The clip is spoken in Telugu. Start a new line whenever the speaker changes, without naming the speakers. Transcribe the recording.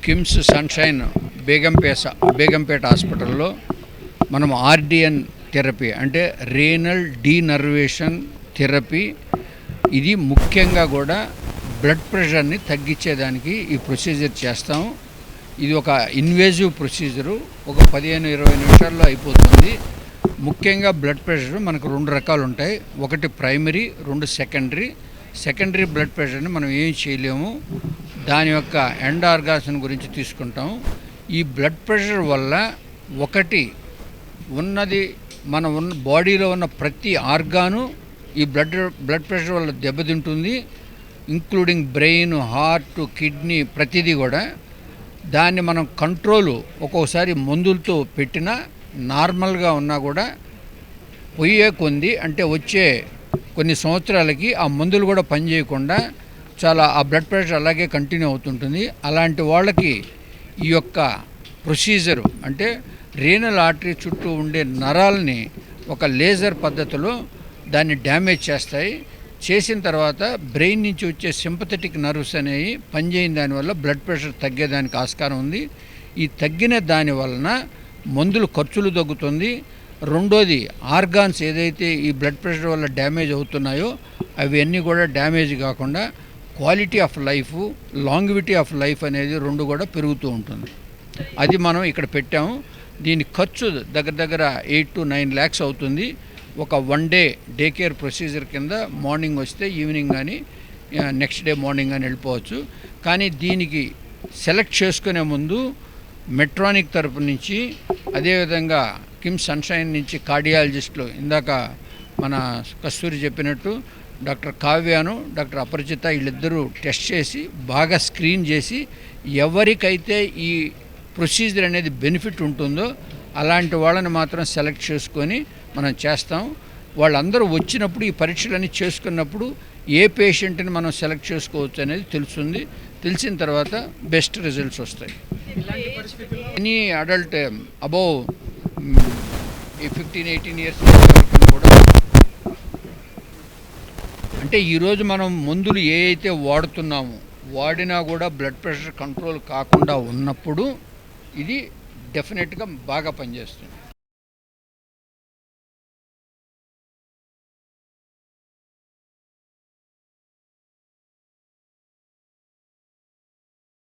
కిమ్స్ సన్షైన్ బేగంపేట హాస్పిటల్లో మనం ఆర్డిఎన్ థెరపీ అంటే రీనల్ డీనర్వేషన్ థెరపీ, ఇది ముఖ్యంగా కూడా బ్లడ్ ప్రెషర్ని తగ్గించేదానికి ఈ ప్రొసీజర్ చేస్తాం. ఇది ఒక ఇన్వేజివ్ ప్రొసీజరు, ఒక 15-20 నిమిషాల్లో అయిపోతుంది. ముఖ్యంగా బ్లడ్ ప్రెషర్ మనకు 2 రకాలు ఉంటాయి. ఒకటి ప్రైమరీ, 2 సెకండరీ బ్లడ్ ప్రెషర్ని మనం ఏం చేయలేము, దాని యొక్క ఎండ్ ఆర్గాన్స్ గురించి తీసుకుంటాం. ఈ బ్లడ్ ప్రెషర్ వల్ల ఒకటి ఉన్నది మన బాడీలో ఉన్న ప్రతి ఆర్గాను ఈ బ్లడ్ ప్రెషర్ వల్ల దెబ్బతింటుంది, ఇంక్లూడింగ్ బ్రెయిన్, హార్ట్, కిడ్నీ, ప్రతిదీ కూడా. దాన్ని మనం కంట్రోలు ఒక్కోసారి మందులతో పెట్టినా నార్మల్గా ఉన్నా కూడా పోయే కొంది అంటే వచ్చే కొన్ని సంవత్సరాలకి ఆ మందులు కూడా పనిచేయకుండా చాలా ఆ బ్లడ్ ప్రెషర్ అలాగే కంటిన్యూ అవుతుంటుంది. అలాంటి వాళ్ళకి ఈ యొక్క ప్రొసీజరు అంటే రీనల్ ఆర్టరీ చుట్టూ ఉండే నరాలని ఒక లేజర్ పద్ధతిలో దాన్ని డ్యామేజ్ చేసిన తర్వాత బ్రెయిన్ నుంచి వచ్చే సింపథెటిక్ నర్వ్స్ అనేవి పనిచేయని దానివల్ల బ్లడ్ ప్రెషర్ తగ్గేదానికి ఆస్కారం ఉంది. ఈ తగ్గిన దాని వలన మందులు ఖర్చులు తగ్గుతుంది. రెండోది ఆర్గాన్స్ ఏదైతే ఈ బ్లడ్ ప్రెషర్ వల్ల డ్యామేజ్ అవుతున్నాయో అవన్నీ కూడా డ్యామేజ్ కాకుండా quality of life, longevity of life అనేది 2 కూడా పెరుగుతూ ఉంటుంది. అది మనం ఇక్కడ పెట్టాము. దీని ఖర్చు దగ్గర 8 to 9 lakhs అవుతుంది. ఒక 1 day డే కేర్ ప్రొసీజర్ కింద మార్నింగ్ వస్తే ఈవినింగ్ కానీ నెక్స్ట్ డే మార్నింగ్ కానీ వెళ్ళిపోవచ్చు. కానీ దీనికి సెలెక్ట్ చేసుకునే ముందు మెట్రానిక్ తరపు నుంచి, అదేవిధంగా కిమ్స్ సన్షైన్ నుంచి కార్డియాలజిస్టులు ఇందాక మన కస్తూరి చెప్పినట్టు డాక్టర్ కావ్యాను, డాక్టర్ అపరిచిత వీళ్ళిద్దరూ టెస్ట్ చేసి బాగా స్క్రీన్ చేసి ఎవరికైతే ఈ ప్రొసీజర్ అనేది బెనిఫిట్ ఉంటుందో అలాంటి వాళ్ళని మాత్రం సెలెక్ట్ చేసుకొని మనం చేస్తాం. వాళ్ళందరూ వచ్చినప్పుడు ఈ పరీక్షలన్నీ చేసుకున్నప్పుడు ఏ పేషెంట్ని మనం సెలెక్ట్ చేసుకోవచ్చు అనేది తెలుస్తుంది. తెలిసిన తర్వాత బెస్ట్ రిజల్ట్స్ వస్తాయి. ఎనీ అడల్ట్ అబౌవ్ 15-18 years కూడా అంటే ఈరోజు మనం మందులు ఏ అయితే వాడినా కూడా బ్లడ్ ప్రెషర్ కంట్రోల్ కాకుండా ఉన్నప్పుడు ఇది డెఫినెట్గా బాగా పనిచేస్తుంది.